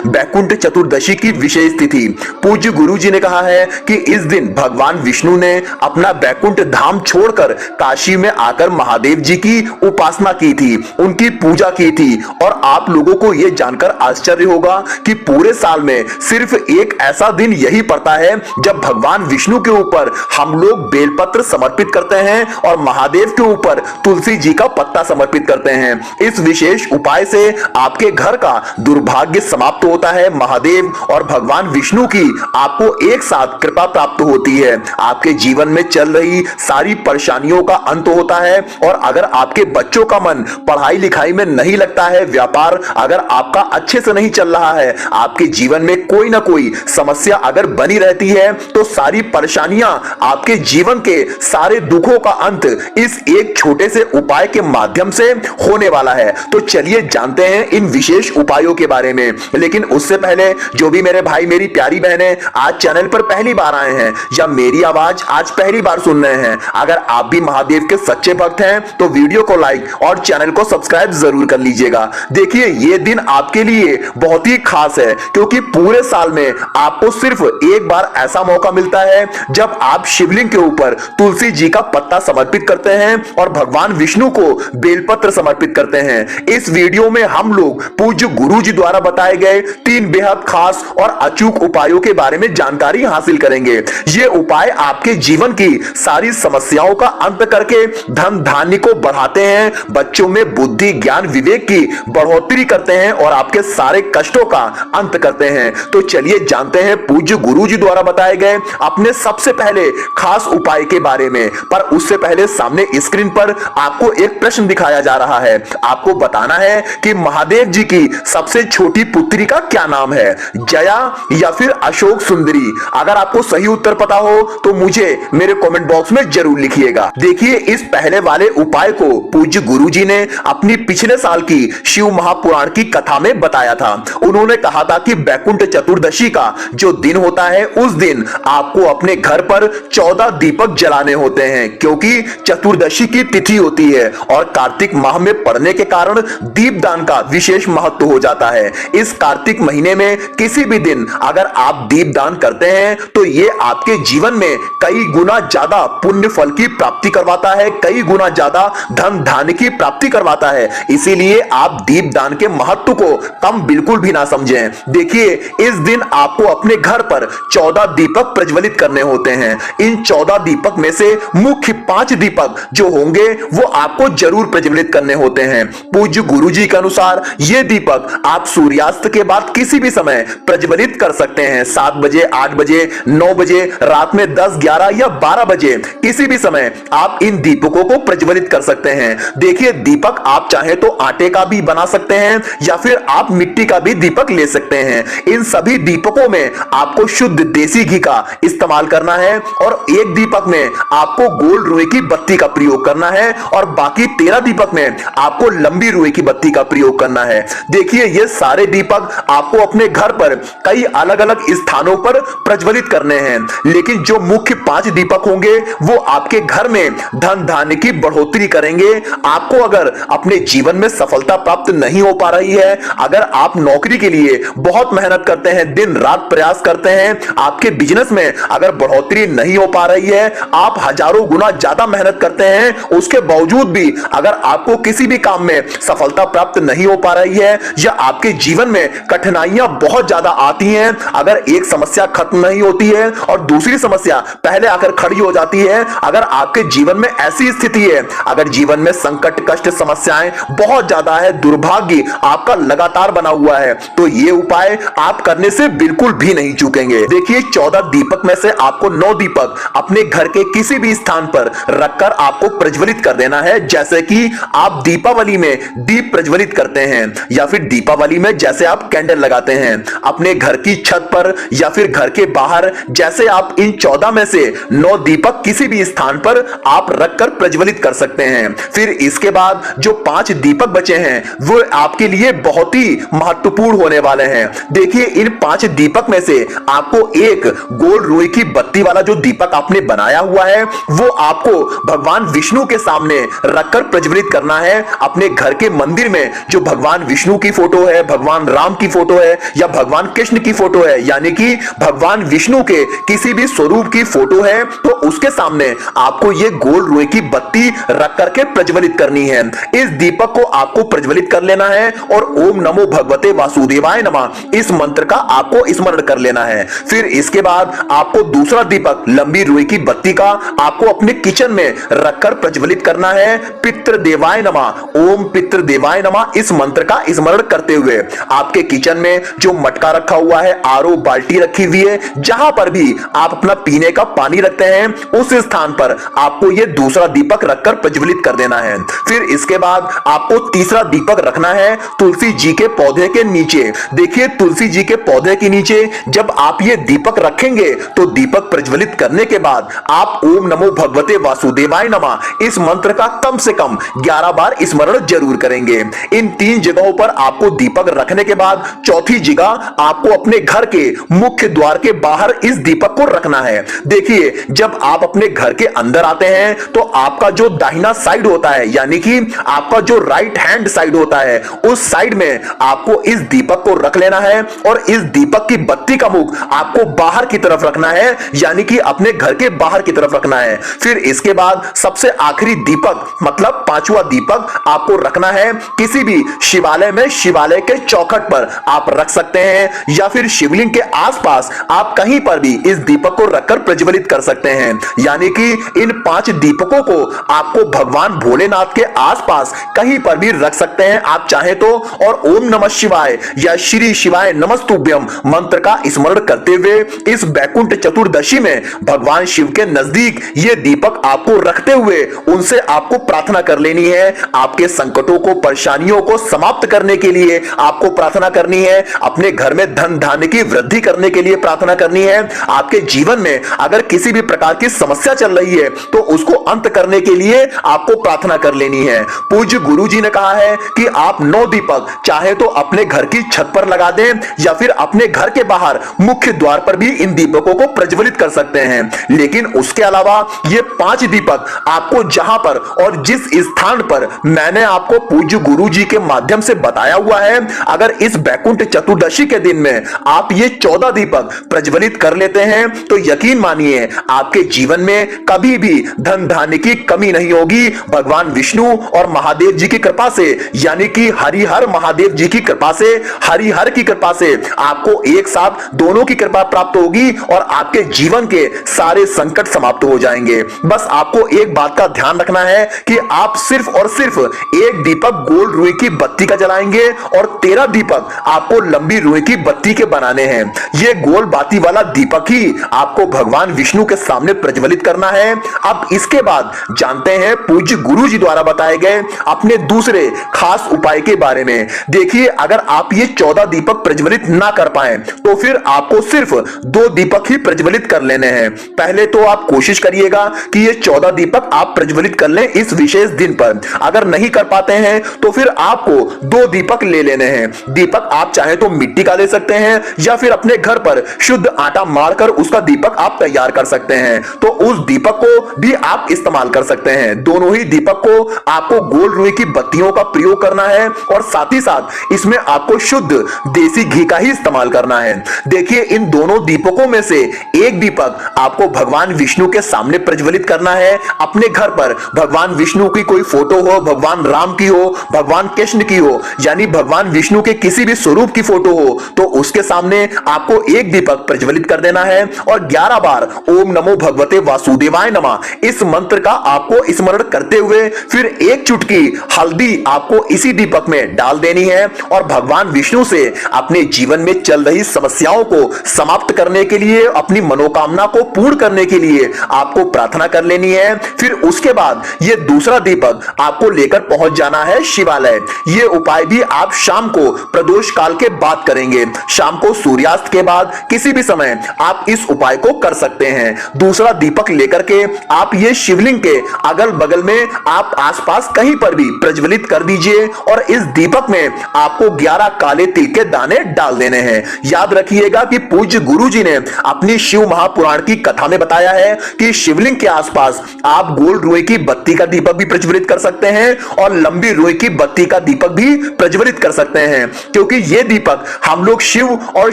बैकुंठ चतुर्दशी की विशेष तिथि। पूज्य गुरु जी ने कहा है कि इस दिन भगवान विष्णु ने अपना बैकुंठ धाम छोड़कर काशी में आकर महादेव जी की उपासना की थी, उनकी पूजा की थी। और आप लोगों को यह जानकर आश्चर्य होगा कि पूरे साल में सिर्फ एक ऐसा दिन यही पड़ता है जब भगवान विष्णु के ऊपर हम लोग बेलपत्र समर्पित करते हैं और महादेव के ऊपर तुलसी जी का पत्ता समर्पित करते हैं। इस विशेष उपाय से आपके घर का दुर्भाग्य समाप्त होता है। महादेव और भगवान विष्णु की आपको एक साथ कृपा प्राप्त होती है। आपके जीवन में चल रही सारी परेशानियों का अंत होता है। और अगर आपके बच्चों का मन पढ़ाई लिखाई में नहीं लगता है, व्यापार अगर आपका अच्छे से नहीं चल रहा है, आपके जीवन में कोई ना कोई समस्या अगर बनी रहती है, तो सारी परेशानियां, आपके जीवन के सारे दुखों का अंत इस एक छोटे से उपाय के माध्यम से होने वाला है। तो चलिए जानते हैं इन विशेष उपायों के बारे में। लेकिन उससे पहले जो भी मेरे भाई मेरी प्यारी बहनें आज चैनल पर पहली बार आए हैं या मेरी आवाज आज पहली बार सुन रहे हैं, अगर आप भी महादेव के सच्चे भक्त हैं तो वीडियो को लाइक और चैनल को सब्सक्राइब जरूर कर लीजिएगा। देखिए ये दिन आपके लिए बहुत ही खास है, क्योंकि पूरे साल में आपको सिर्फ एक बार ऐसा मौका मिलता है जब आप शिवलिंग के ऊपर तुलसी जी का पत्ता समर्पित करते हैं और भगवान विष्णु को बेलपत्र समर्पित करते हैं। इस वीडियो में हम लोग पूज्य गुरु जी द्वारा बताए गए 3 बेहद खास और अचूक उपायों के बारे में जानकारी हासिल करेंगे। ये उपाय आपके जीवन की सारी समस्याओं का अंत करके धन धान्य को बढ़ाते हैं, बच्चों में बुद्धि ज्ञान विवेक की बढ़ोतरी करते हैं और आपके सारे कष्टों का अंत करते हैं। तो चलिए जानते हैं पूज्य गुरु जी द्वारा बताए गए अपने सबसे पहले खास उपाय के बारे में। पर उससे पहले सामने स्क्रीन पर आपको एक प्रश्न दिखाया जा रहा है। आपको बताना है कि महादेव जी की सबसे छोटी पुत्री का क्या नाम है, जया या फिर अशोक सुंदरी। अगर आपको सही उत्तर पता हो तो मुझे मेरे कमेंट बॉक्स में जरूर लिखिएगा। देखिए इस पहले वाले उपाय को पूज्य गुरु जी ने अपनी पिछले साल की शिव महापुराण की कथा में बताया था। उन्होंने कहा था कि बैकुंठ चतुर्दशी का जो दिन होता है उस दिन आपको अपने घर पर 14 दीपक जलाने होते हैं, क्योंकि चतुर्दशी की तिथि होती है और कार्तिक माह में पड़ने के कारण दीपदान का विशेष महत्व हो जाता है। इस कार्तिक महीने में किसी भी दिन अगर आप दीपदान करते हैं तो ये आपके जीवन में कई गुना ज्यादा पुण्य फल की प्राप्ति करवाता है, कई गुना ज्यादा धन धान्य की प्राप्ति करवाता है। इसीलिए आप दीपदान के महत्व को कम बिल्कुल भी ना समझें। देखिए इस दिन आपको अपने घर पर 14 दीपक प्रज्वलित करने होते हैं। इन 14 दीपक में से मुख्य 5 दीपक जो होंगे वो आपको जरूर प्रज्वलित करने होते हैं। पूज्य गुरु जी के अनुसार ये दीपक आप सूर्यास्त के बाद किसी भी समय प्रज्वलित कर सकते हैं। 7 बजे, 8 बजे, 9 बजे, रात में 10, 11 या 12 बजे किसी भी समय आप इन दीपकों को प्रज्वलित कर सकते हैं। देखिए दीपक आप चाहे तो आटे का भी बना सकते हैं या फिर आप मिट्टी का भी दीपक ले सकते हैं। इन सभी दीपकों में आपको शुद्ध देसी घी का इस्तेमाल करना है और एक दीपक में आपको गोल्ड रुई की बत्ती का प्रयोग करना है और बाकी 13 दीपक में आपको लंबी रुई की बत्ती का प्रयोग करना है। देखिए ये सारे दीपक आपको अपने घर पर कई अलग अलग स्थानों पर प्रज्वलित करने हैं, लेकिन जो मुख्य 5 दीपक होंगे वो आपके घर में धन धान्य की बढ़ोतरी करेंगे। आपको अगर अपने जीवन में सफलता प्राप्त नहीं हो पा रही है, अगर आप नौकरी के लिए बहुत मेहनत करते हैं, दिन रात प्रयास करते हैं, आपके बिजनेस में अगर बढ़ोतरी नहीं हो पा रही है, आप हजारों गुना ज्यादा मेहनत करते हैं, उसके बावजूद भी अगर आपको किसी भी काम में सफलता प्राप्त नहीं हो पा रही है या आपके जीवन में कठिनाइयां बहुत ज्यादा आती हैं, अगर एक समस्या खत्म नहीं होती है और दूसरी समस्या पहले आकर खड़ी हो जाती है, अगर आपके जीवन में ऐसी स्थिति है, अगर जीवन में संकट कष्ट समस्याएं बहुत ज्यादा है, दुर्भाग्य आपका लगातार बना हुआ है, तो ये उपाय आप करने से बिल्कुल भी नहीं चूकेंगे। देखिए 14 दीपक में से आपको 9 दीपक अपने घर के किसी भी स्थान पर रखकर आपको प्रज्वलित कर देना है। जैसे कि आप दीपावली में दीप प्रज्वलित करते हैं या फिर दीपावली में जैसे आप कैंडल लगाते हैं अपने घर की छत पर या फिर घर के बाहर, जैसे आप इन 14 में से 9 दीपक किसी भी स्थान पर आप रखकर प्रज्वलित कर सकते हैं। फिर इसके बाद जो 5 दीपक बचे हैं वो आपके लिए बहुत ही महत्वपूर्ण होने वाले हैं। देखिए इन 5 दीपक में से आपको एक गोल्ड रुई की बत्ती वाला जो दीपक आपने बनाया हुआ है वो आपको भगवान विष्णु के सामने रखकर प्रज्वलित करना है। अपने घर के मंदिर में जो भगवान विष्णु की फोटो है, भगवान राम की फोटो है या भगवान कृष्ण की फोटो है, यानी कि भगवान विष्णु के किसी भी स्वरूप की फोटो है, तो उसके सामने आपको ये गोल रुई की बत्ती रख करके प्रज्वलित करनी है। इस दीपक को आपको प्रज्वलित कर लेना है और ओम नमो भगवते वासुदेवाय नमः इस मंत्र का आपको स्मरण कर लेना है। फिर इसके बाद आपको दूसरा दीपक लंबी रुई की बत्ती का आपको अपने किचन में रखकर प्रज्वलित करना है। पितृदेवाय नमः, ओम पितृदेवाय नमः इस मंत्र का स्मरण करते हुए आपके किचन में जो मटका रखा हुआ है, आरओ बाल्टी रखी हुई है, जहां पर भी आप अपना पीने का पानी रखते हैं उस स्थान पर आपको यह दूसरा दीपक रखकर प्रज्वलित कर देना है। फिर इसके बाद आपको तीसरा दीपक रखना है तुलसी जी के पौधे के नीचे। देखिए, तुलसी जी के पौधे के नीचे जब आप ये दीपक रखेंगे तो दीपक प्रज्वलित करने के बाद आप ओम नमो भगवते वासुदेवाय नमः इस मंत्र का कम से कम 11 बार स्मरण जरूर करेंगे। इन 3 जगहों पर आपको दीपक रखने के बाद चौथी जगह आपको अपने घर के मुख्य द्वार के बाहर इस दीपक को रखना है। देखिए, जब आप अपने घर के अंदर आते हैं तो आपका जो दाहिना साइड होता है, यानी कि आपका जो राइट हैंड साइड होता है, उस साइड में आपको इस दीपक को रख लेना है और इस दीपक की बत्ती का मुख आपको बाहर की तरफ रखना है, यानी कि अपने घर के बाहर की तरफ रखना है। फिर इसके बाद सबसे आखिरी दीपक मतलब 5वां दीपक आपको रखना है किसी भी शिवालय में, शिवालय के चौखट पर आप रख सकते हैं या फिर शिवलिंग के आसपास आप कहीं पर भी इस दीपक को रखकर प्रज्वलित कर सकते हैं। यानी कि इन 5 दीपकों को आपको भगवान भोलेनाथ के आसपास कहीं पर भी रख सकते हैं आप चाहे तो, और ओम नमः शिवाय या श्री शिवाय नमस्तुभ्यम मंत्र का स्मरण करते हुए इस बैकुंठ चतुर्दशी में भगवान शिव के नजदीक ये दीपक आपको रखते हुए उनसे आपको प्रार्थना कर लेनी है। आपके संकटों को, परेशानियों को समाप्त करने के लिए आपको प्रार्थना करनी है। अपने घर में धन धान्य की वृद्धि करने के लिए प्रार्थना करनी है। आपके जीवन में अगर किसी भी प्रकार की समस्या चल रही है तो उसको अंत करने के लिए आपको प्रार्थना कर लेनी है। पूज्य गुरु जी ने कहा है कि आप 9 दीपक चाहे तो अपने घर की छत पर लगा दें या फिर अपने घर के बाहर मुख्य द्वार पर भी इन दीपकों को प्रज्वलित कर सकते हैं। लेकिन उसके अलावा ये 5 दीपक आपको जहां पर और जिस स्थान पर मैंने आपको पूज्य गुरु जी के माध्यम से बताया हुआ है, अगर इस बैकुंठ चतुर्दशी के दिन में आप ये 14 दीपक प्रज्वलित कर लेते हैं तो यकीन मानिए आपके जीवन में कभी भी धन धान्य की कमी नहीं होगी। भगवान विष्णु और महादेव जी की कृपा से, यानी कि हरिहर महादेव जी की कृपा से, हरिहर की कृपा से आपको एक साथ दोनों की कृपा प्राप्त होगी और आपके जीवन के सारे संकट समाप्त हो जाएंगे। बस आपको एक बात का ध्यान रखना है कि आप सिर्फ और सिर्फ एक दीपक गोल रुई की बत्ती का जलाएंगे और 13 दीपक आपको लंबी रुई की बत्ती के बनाने हैं। ये गोल बाती वाला दीपक ही आपको भगवान विष्णु के सामने प्रज्वलित करना है। अब इसके बाद जानते हैं पूज्य गुरु जी द्वारा बताए गए अपने दूसरे खास उपाय के बारे में। देखिए, अगर आप ये 14 दीपक प्रज्वलित ना कर पाए तो फिर आपको सिर्फ 2 दीपक ही प्रज्वलित कर लेने हैं। पहले तो आप कोशिश करिएगा कि ये 14 दीपक आप प्रज्वलित कर लें इस विशेष दिन पर। अगर नहीं कर पाते हैं तो फिर आपको 2 दीपक ले लेने हैं। दीपक आप चाहे तो मिट्टी का ले सकते हैं या फिर अपने घर पर शुद्ध आटा मारकर उसका दीपक आप तैयार कर सकते हैं, तो उस दीपक को भी आप इस्तेमाल कर सकते हैं। दोनों ही दीपक को आपको गोल रुई की बत्तियों का प्रयोग करना है और साथ ही साथ इसमें आपको शुद्ध देसी घी का ही इस्तेमाल करना है। देखिए, इन दोनों दीपकों में से एक दीपक आपको भगवान विष्णु के सामने प्रज्वलित करना है। अपने घर पर भगवान विष्णु की कोई फोटो हो, भगवान राम की हो, भगवान कृष्ण की हो, यानी भगवान विष्णु के किसी भी स्वरूप की फोटो हो, तो उसके सामने आपको एक दीपक प्रज्वलित कर देना है और 11 बार ओम नमो भगवते वासुदेवाय नमः इस मंत्र का आपको स्मरण करते हुए फिर एक चुटकी हल्दी आपको इसी दीपक में डाल देनी है और भगवान विष्णु से अपने जीवन में चल रही समस्याओं को समाप्त करने के लिए, अपनी मनोकामना को पूर्ण करने के लिए आपको प्रार्थना कर लेनी है। फिर उसके बाद ये दूसरा दीपक आपको लेकर पहुंच जाना है शिवालय। ये उपाय भी आप शाम को प्रदोष काल के बाद करेंगे। शाम को सूर्यास्त के बाद किसी भी समय आप इस उपाय को कर सकते हैं। दूसरा दीपक लेकर के आप ये शिवलिंग के अगल बगल में आप आसपास कहीं पर भी प्रज्वलित कर दीजिए और इस दीपक में आपको 11 काले तिल के दाने डाल देने हैं। याद रखिएगा कि पूज्य गुरु जी ने अपनी शिव महापुराण की कथा में बताया है कि शिवलिंग के आसपास आप गोल रुई की बत्ती का दीपक भी प्रज्वलित कर सकते हैं और लंबी रुई की बत्ती का दीपक भी प्रज्वलित कर सकते हैं, क्योंकि ये दीपक हम लोग शिव और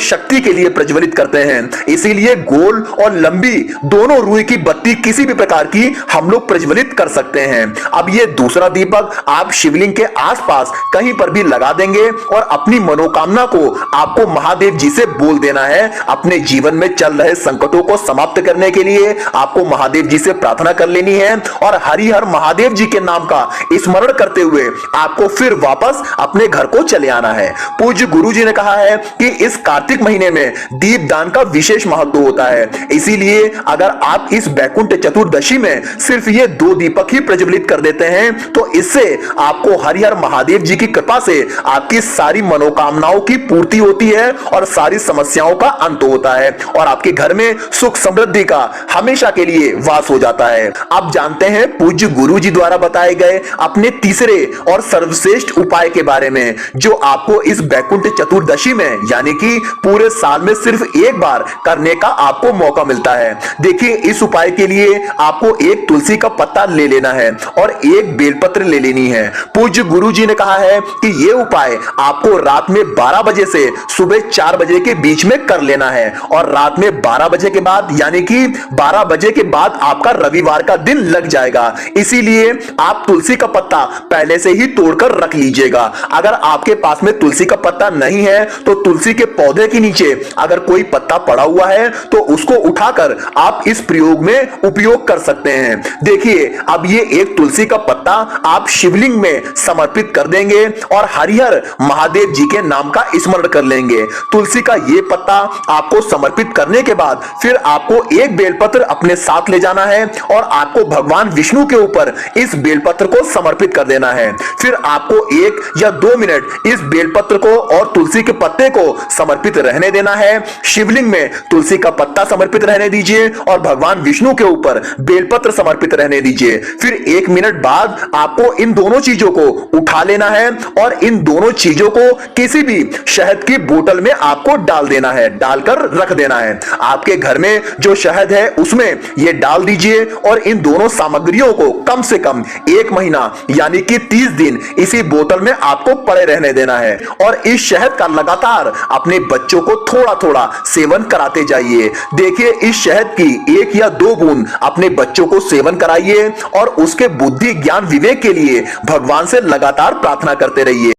शक्ति के लिए प्रज्वलित करते हैं, इसीलिए गोल और लंबी दोनों रुई की बत्ती किसी भी प्रकार की हम लोग प्रज्वलित कर सकते हैं। अब ये दूसरा दीपक आप शिवलिंग के आसपास कहीं पर भी लगा देंगे और अपनी मनोकामना को आपको महादेव जी से बोल देना है। अपने जीवन में चल रहे संकटों को समाप्त करने के लिए आपको महादेव जी से प्रार्थना कर लेनी है और हरिहर महादेव जी के नाम का स्मरण करते हुए आपको फिर वापस अपने घर को चले आना है। पूज्य गुरु जी ने कहा है कि इस कार्तिक महीने में दीपदान का विशेष महत्व होता है, इसीलिए अगर आप इस बैकुंठ चतुर्दशी में सिर्फ ये 2 दीपक ही प्रज्वलित कर देते हैं तो इससे आपको हरिहर महादेव जी की कृपा से आपकी सारी मनोकामनाओं की पूर्ति होती है और सारी समस्याओं का अंत होता है और आपके घर में सुख समृद्धि का हमेशा के लिए वास हो जाता है। अब जानते हैं पूज्य गुरु जी द्वारा बताए गए अपने तीसरे और सर्वश्रेष्ठ उपाय के बारे में, जो आपको इस बैकुंठ चतुर्दशी में यानी कि पूरे साल में सिर्फ एक बार करने का आपको मौका मिलता है। देखिए, इस उपाय के लिए आपको एक तुलसी का पत्ता ले लेना है और एक बेलपत्र ले लेनी है। पूज्य गुरु जी ने कहा है कि यह उपाय आपको रात में 12 बजे से सुबह 4 बजे के बीच में कर लेना है और रात में 12 बजे के बाद यानी कि 12 बजे के बाद आपका रविवार का दिन लग जाएगा, इसीलिए आप तुलसी का पत्ता पहले से ही तोड़कर रख लीजिएगा। अगर आपके पास में तुलसी का पत्ता नहीं है तो तुलसी के पौधे के नीचे अगर कोई पत्ता पड़ा हुआ है तो उसको उठाकर आप इस प्रयोग में उपयोग कर सकते हैं। देखिए, अब ये एक तुलसी का पत्ता आप शिवलिंग में समर्पित कर देंगे और हरिहर महादेव जी के नाम का स्मरण कर लेंगे। तुलसी का ये पत्ता आपको समर्पित करने के बाद फिर आपको एक बेलपत्र अपने साथ ले जाना है और आपको भगवान विष्णु के ऊपर इस बेलपत्र को समर्पित कर देना है। फिर आपको 1 या 2 मिनट इस बेलपत्र को और तुलसी के पत्ते को समर्पित रहने देना है। शिवलिंग में तुलसी का पत्ता समर्पित रहने दीजिए और भगवान विष्णु के ऊपर बेलपत्र समर्पित रहने दीजिए। फिर 1 मिनट बाद आपको इन दोनों चीजों को उठा लेना है और इन दोनों चीजों को किसी भी शहद की बोतल में आपको डाल देना है, डालकर रख देना है। आपके घर में जो शहद है उसमें ये डाल दीजिए और इन दोनों सामग्रियों को कम से कम 1 महीना यानी कि 30 दिन इसी बोतल में आपको पड़े रहने देना है और इस शहद का लगातार अपने बच्चों को थोड़ा थोड़ा सेवन कराते जाइए। देखिए, इस शहद की 1 या 2 बूंद अपने बच्चों को सेवन कराइए और उसके बुद्धि ज्ञान विवेक के लिए भगवान से लगातार प्रार्थना करते रहिए।